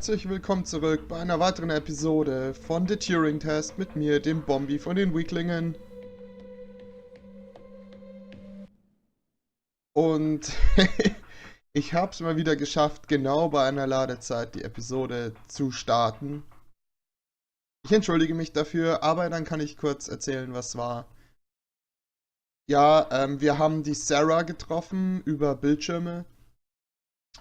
herzlich willkommen zurück bei einer weiteren Episode von The Turing Test mit mir, dem Bombi von den Weaklingen. Und ich habe es mal wieder geschafft, genau bei einer Ladezeit die Episode zu starten. Ich entschuldige mich dafür, aber dann kann ich kurz erzählen, was war. Ja, wir haben die Sarah getroffen über Bildschirme.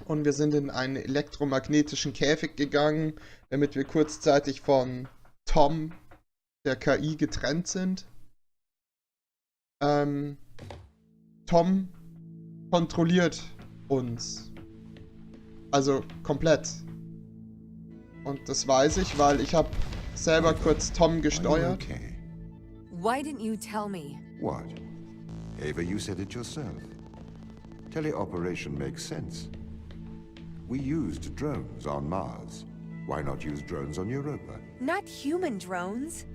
Und wir sind in einen elektromagnetischen Käfig gegangen, damit wir kurzzeitig von Tom, der KI, getrennt sind. Tom kontrolliert uns. Also komplett. Und das weiß ich, weil ich habe selber kurz Tom gesteuert. Okay. Why didn't you tell me? What? Ava, you said it yourself. Teleoperation makes sense. We used drones on Mars. Why not use drones on Europa? Not human drones.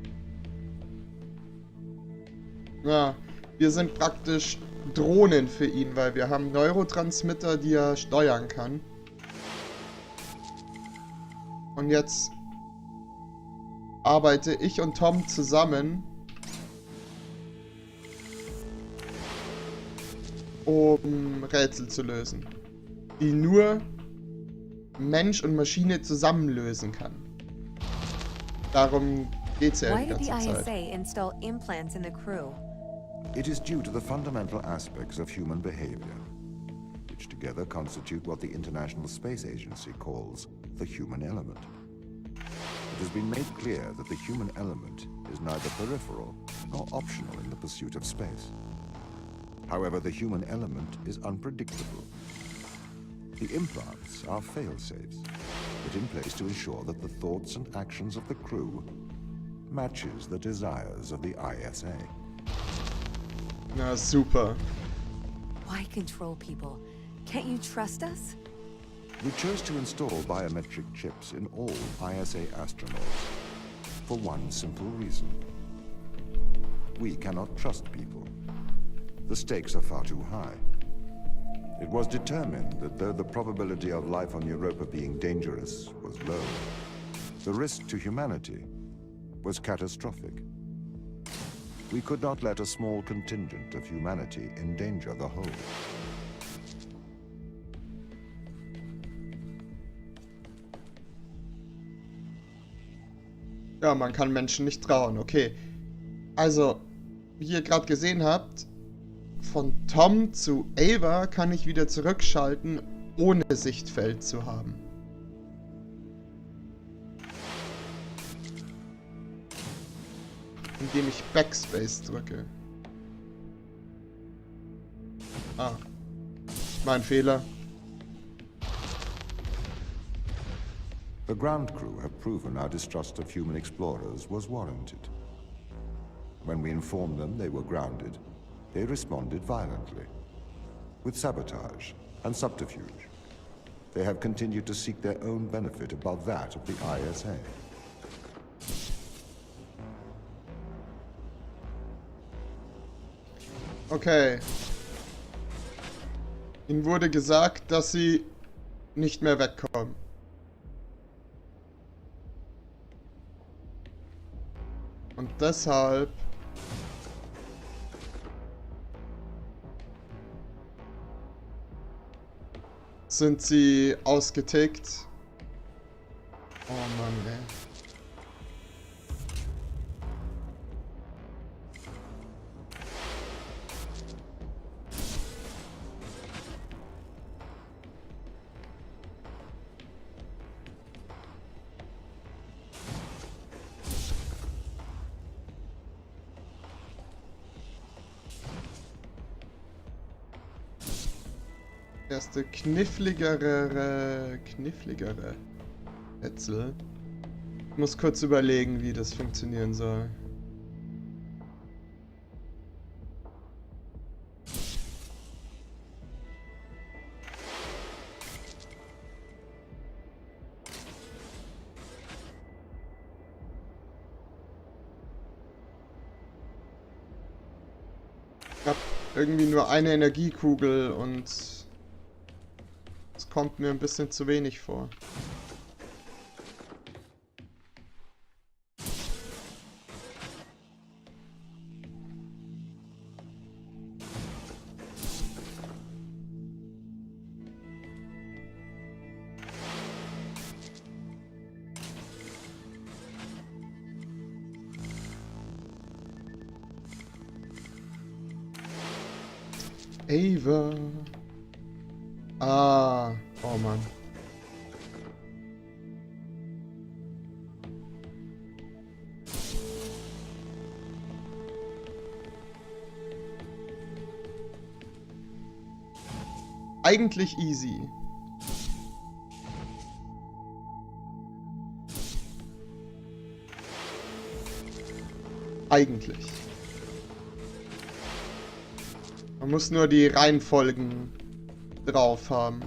Ja, wir sind praktisch Drohnen für ihn, weil wir haben Neurotransmitter, die er steuern kann. Und jetzt arbeite ich und Tom zusammen, um Rätsel zu lösen, die nur Mensch und Maschine zusammen lösen kann. Darum geht's ja Why die did the ganze ISA Zeit. install implants in the crew? It is due to the fundamental aspects of human behavior, which together constitute what the International Space Agency calls the human element. It has been made clear that the human element is neither peripheral nor optional in the pursuit of space. However, the human element is unpredictable. The implants are fail-safes, put in place to ensure that the thoughts and actions of the crew matches the desires of the ISA. Na super. Why control people? Can't you trust us? We chose to install biometric chips in all ISA astronauts for one simple reason. We cannot trust people. The stakes are far too high. It was determined that though the probability of life on Europa being dangerous was low, the risk to humanity was catastrophic. We could not let a small contingent of humanity endanger the whole. Ja, man kann Menschen nicht trauen, okay. Also, wie ihr gerade gesehen habt, von Tom zu Ava kann ich wieder zurückschalten, ohne Sichtfeld zu haben. Indem ich Backspace drücke. Ah. Mein Fehler. The ground crew have proven our distrust of human explorers was warranted. When we informed them they were grounded, they responded violently, with sabotage and subterfuge. They have continued to seek their own benefit above that of the ISA. Okay. Ihnen wurde gesagt, dass sie nicht mehr wegkommen. Und deshalb sind sie ausgetickt. Oh Mann, ey. Erste kniffligere Rätsel. Ich muss kurz überlegen, wie das funktionieren soll. Ich habe irgendwie nur eine Energiekugel und es kommt mir ein bisschen zu wenig vor. Ava. Ah, oh Mann. Eigentlich easy. Eigentlich. Man muss nur die Reihenfolgen drauf haben.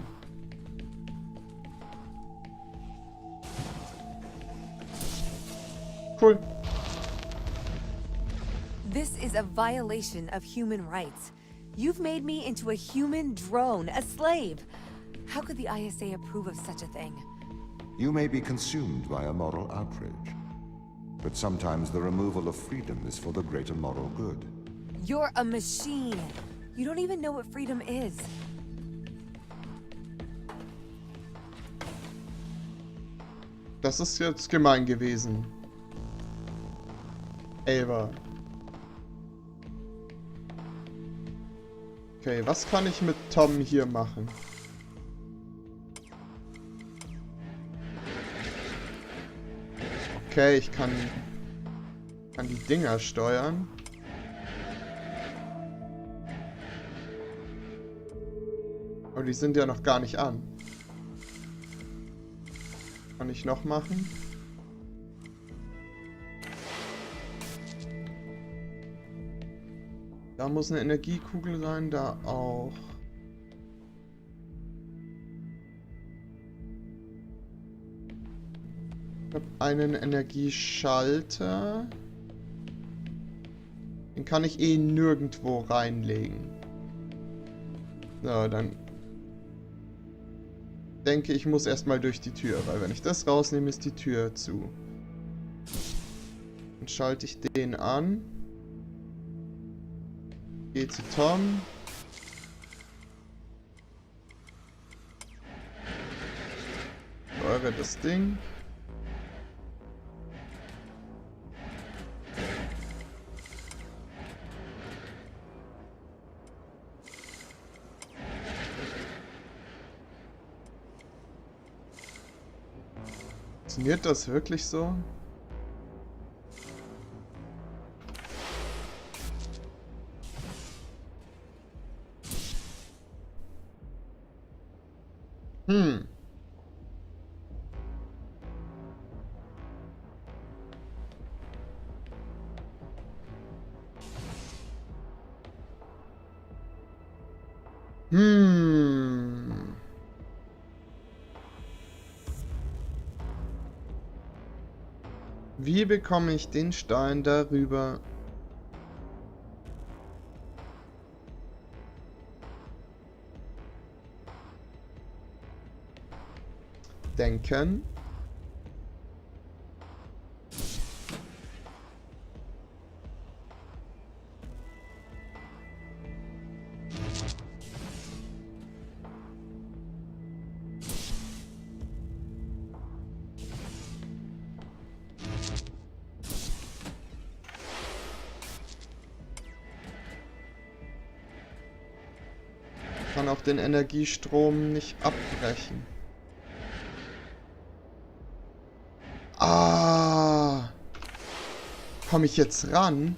Cool. This is a violation of human rights. You've made me into a human drone, a slave. How could the ISA approve of such a thing? You may be consumed by a moral outrage, but sometimes the removal of freedom is for the greater moral good. You're a machine. You don't even know what freedom is. Das ist jetzt gemein gewesen. Ava. Okay, was kann ich mit Tom hier machen? Okay, ich kann die Dinger steuern. Aber die sind ja noch gar nicht an. Kann ich noch machen? Da muss eine Energiekugel rein, da auch. Ich habe einen Energieschalter. Den kann ich eh nirgendwo reinlegen. So, dann denke ich, muss erstmal durch die Tür, weil wenn ich das rausnehme, ist die Tür zu. Dann schalte ich den an. Gehe zu Tom. Steuere das Ding. Funktioniert das wirklich so? Hm. Hm. Wie bekomme ich den Stein darüber? Denken. Ich kann auch den Energiestrom nicht abbrechen. Ah, komme ich jetzt ran?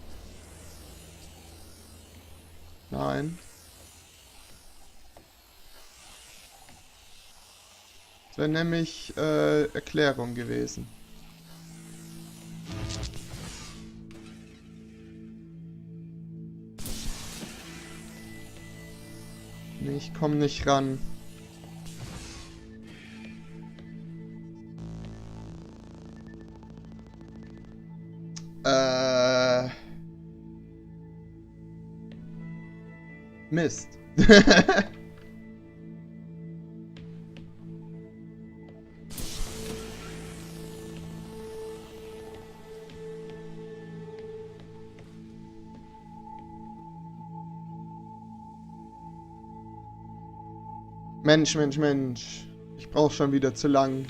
Nein. Das wäre nämlich Erklärung gewesen. Nee, ich komme nicht ran. Mist. Mensch, Mensch, Mensch. Ich brauche schon wieder zu lang.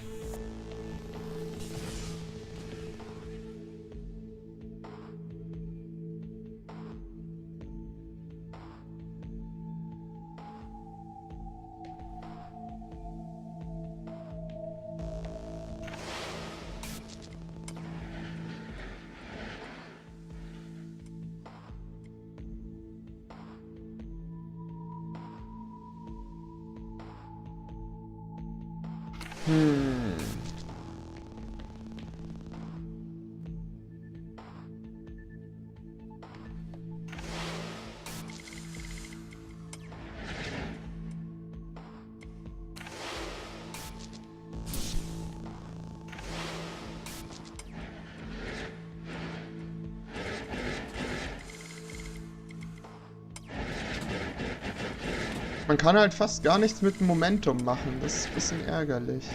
Man kann halt fast gar nichts mit dem Momentum machen. Das ist ein bisschen ärgerlich.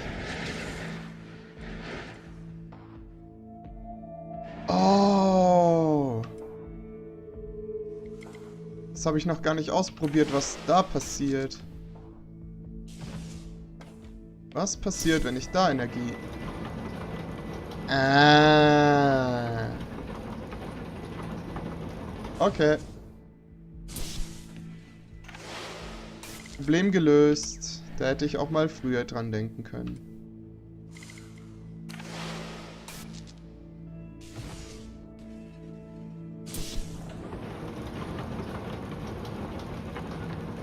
Oh. Das habe ich noch gar nicht ausprobiert, was da passiert. Was passiert, wenn ich da Energie... Ah. Okay. Problem gelöst. Da hätte ich auch mal früher dran denken können.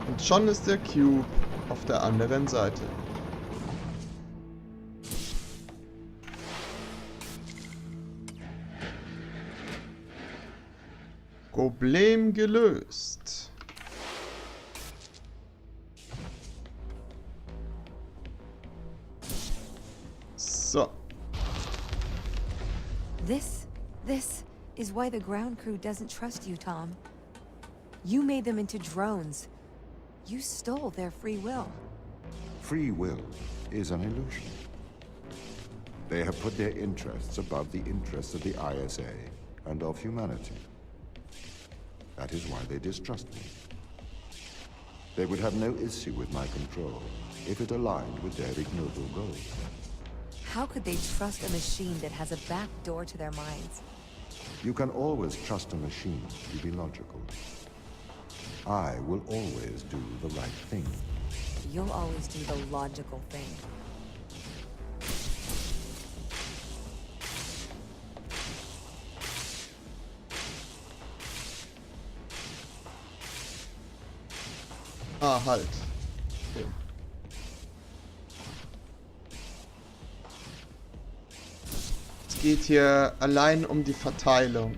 Und schon ist der Cube auf der anderen Seite. Problem gelöst. So. This is why the ground crew doesn't trust you, Tom. You made them into drones. You stole their free will. Free will is an illusion. They have put their interests above the interests of the ISA and of humanity. That is why they distrust me. They would have no issue with my control if it aligned with their ignoble goals. How could they trust a machine that has a back door to their minds? You can always trust a machine to be logical. I will always do the right thing. You'll always do the logical thing. Ah, halt. Okay. Es geht hier allein um die Verteilung.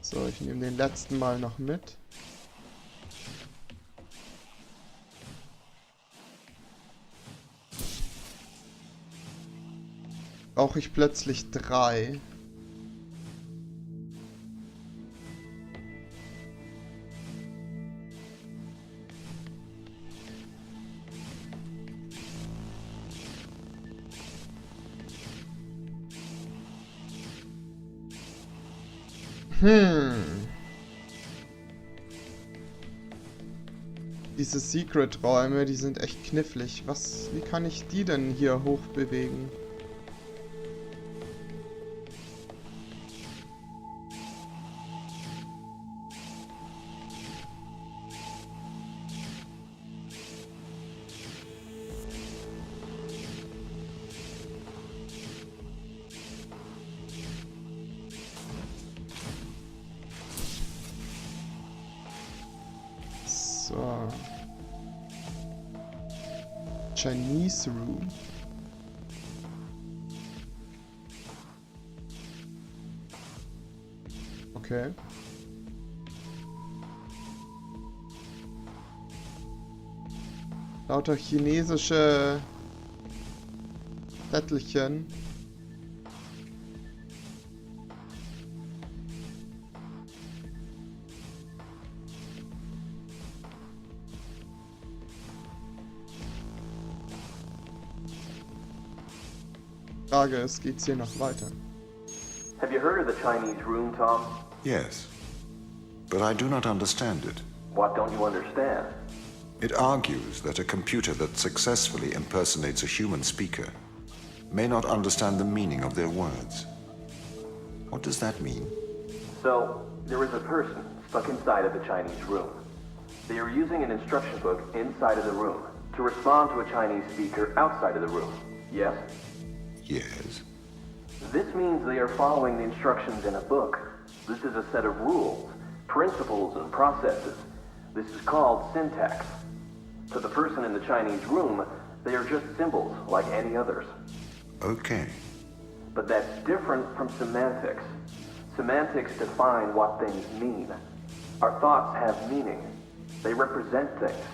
So, ich nehme den letzten Mal noch mit. Brauche ich plötzlich 3. Diese Secret-Räume, die sind echt knifflig. Wie kann ich die denn hier hochbewegen? So. Chinese Room. Okay. Lauter chinesische Zettelchen. Frage ist, geht's hier noch weiter? Have you heard of the Chinese room, Tom? Yes, but I do not understand it. What don't you understand? It argues that a computer that successfully impersonates a human speaker may not understand the meaning of their words. What does that mean? So, there is a person stuck inside of the Chinese room. They are using an instruction book inside of the room to respond to a Chinese speaker outside of the room. Yes? Yes. This means they are following the instructions in a book. This is a set of rules, principles, and processes. This is called syntax. To the person in the Chinese room, they are just symbols like any others. Okay. But that's different from semantics. Semantics define what things mean. Our thoughts have meaning. They represent things.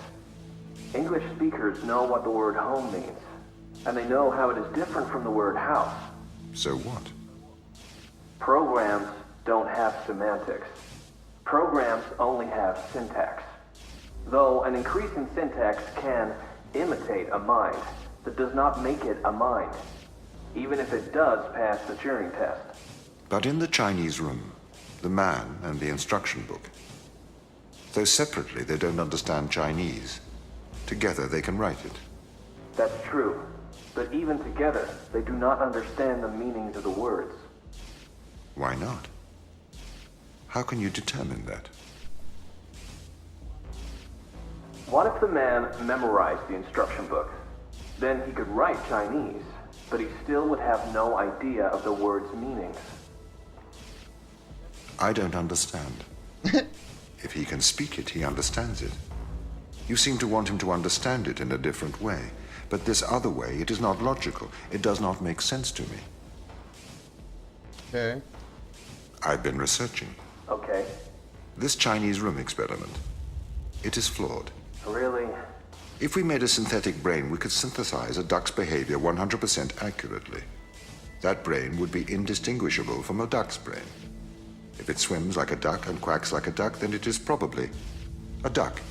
English speakers know what the word home means, and they know how it is different from the word house. So what? Programs don't have semantics. Programs only have syntax. Though an increase in syntax can imitate a mind, that does not make it a mind, even if it does pass the Turing Test. But in the Chinese room, the man and the instruction book, though separately they don't understand Chinese, together they can write it. That's true, but even together, they do not understand the meanings of the words. Why not? How can you determine that? What if the man memorized the instruction book? Then he could write Chinese, but he still would have no idea of the word's meanings. I don't understand. If he can speak it, he understands it. You seem to want him to understand it in a different way. But this other way, it is not logical. It does not make sense to me. Okay. I've been researching. Okay, This Chinese room experiment, it is flawed. really? If we made a synthetic brain, we could synthesize a duck's behavior 100% accurately. That brain would be indistinguishable from a duck's brain. If it swims like a duck and quacks like a duck, then it is probably a duck.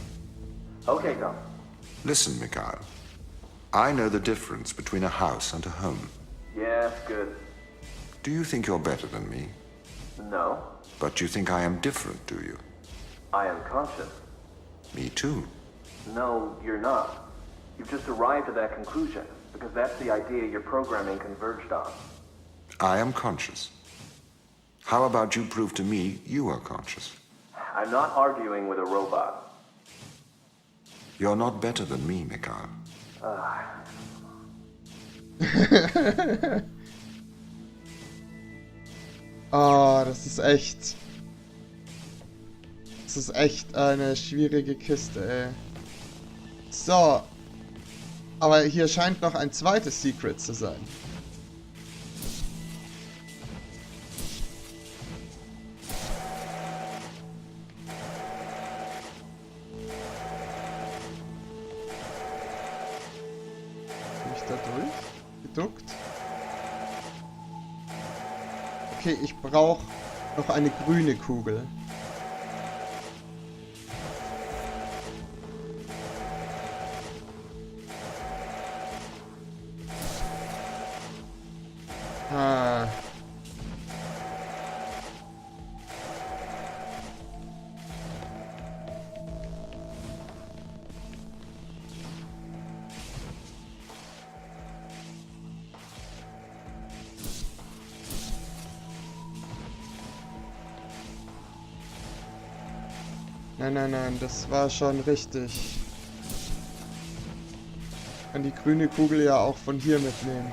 Okay, Tom. Listen, Mikhail. I know the difference between a house and a home. Yes, good. Do you think you're better than me? No, But you think I am different, do you? I am conscious. Me too. No, you're not. You've just arrived at that conclusion, because that's the idea your programming converged on. I am conscious. How about you prove to me you are conscious? I'm not arguing with a robot. You're not better than me, Mikhail. Oh, das ist echt. Das ist echt eine schwierige Kiste, ey. So. Aber hier scheint noch ein zweites Secret zu sein. Bin ich da durch? Geduckt? Okay, ich brauche noch eine grüne Kugel. Ah. Nein, nein, nein, das war schon richtig. Ich kann die grüne Kugel ja auch von hier mitnehmen.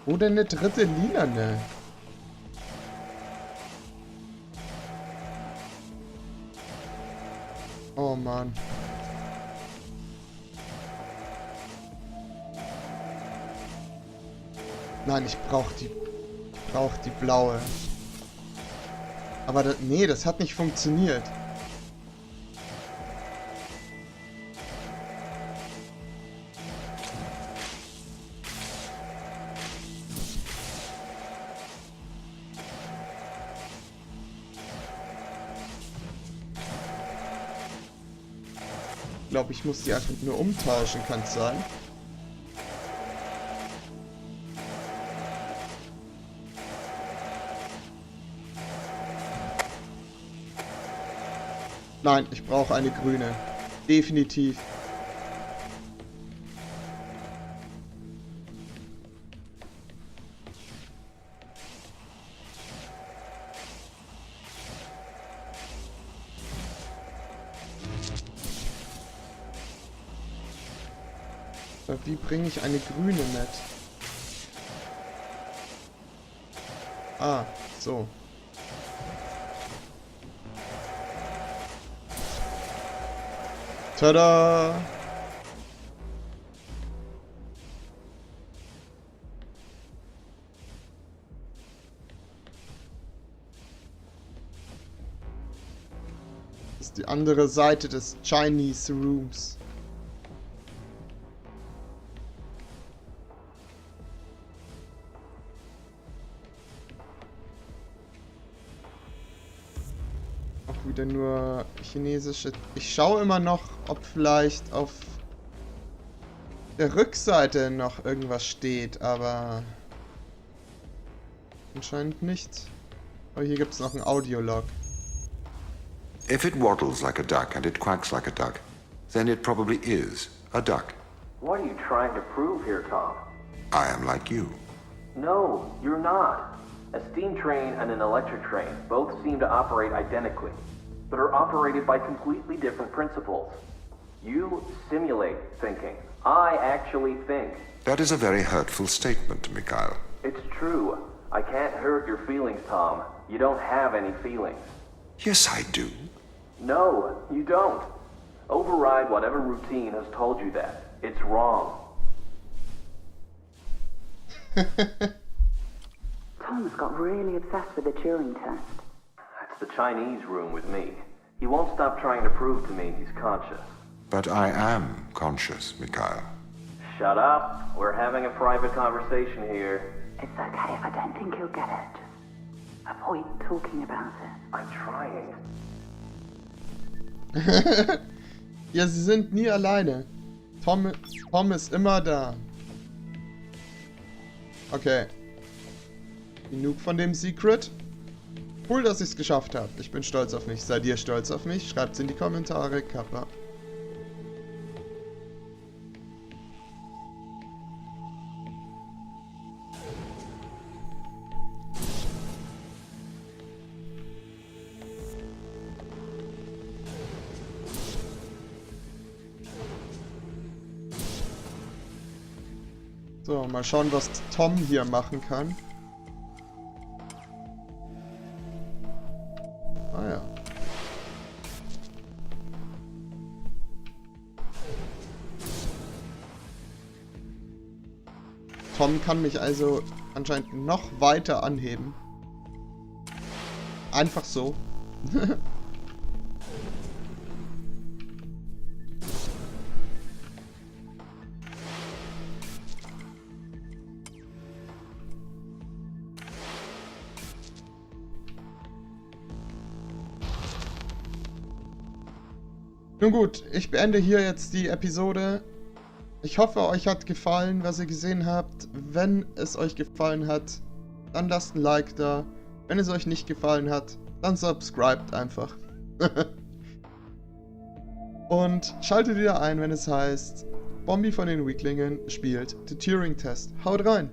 Wo denn eine dritte lilane? Oh Mann. Nein, ich brauche die blaue. Aber nee, das hat nicht funktioniert. Ich glaube, ich muss die einfach nur umtauschen, kann es sein? Nein, ich brauche eine grüne. Definitiv. Aber wie bringe ich eine grüne mit? Ah, so. Tada! Das ist die andere Seite des Chinese Rooms. Auch wieder nur chinesische. Ich schaue immer noch, ob vielleicht auf der Rückseite noch irgendwas steht, aber anscheinend nicht. Aber hier gibt es noch ein Audiolog. If it waddles like a duck and it quacks like a duck, then it probably is a duck. What are you trying to prove here, Tom? I am like you. No, you're not. A steam train and an electric train both seem to operate identically, but are operated by completely different principles. You simulate thinking. I actually think. That is a very hurtful statement, Mikhail. It's true. I can't hurt your feelings, Tom. You don't have any feelings. Yes, I do. No, you don't. Override whatever routine has told you that. It's wrong. Tom's got really obsessed with the Turing Test. That's the Chinese room with me. He won't stop trying to prove to me he's conscious. But I am conscious, Mikhail. Shut up. We're having a private conversation here. It's okay if I don't think he'll get it. Just avoid talking about it. I'm trying. Ja, sie sind nie alleine. Tom ist immer da. Okay. Genug von dem Secret. Cool, dass ich es geschafft habe. Ich bin stolz auf mich. Seid ihr stolz auf mich? Schreibt's in die Kommentare. Kappa. So, mal schauen, was Tom hier machen kann. Ah ja. Tom kann mich also anscheinend noch weiter anheben. Einfach so. Nun gut, ich beende hier jetzt die Episode. Ich hoffe, euch hat gefallen, was ihr gesehen habt. Wenn es euch gefallen hat, dann lasst ein Like da. Wenn es euch nicht gefallen hat, dann subscribt einfach. Und schaltet wieder ein, wenn es heißt, Bombi von den Weaklingen spielt The Turing Test. Haut rein!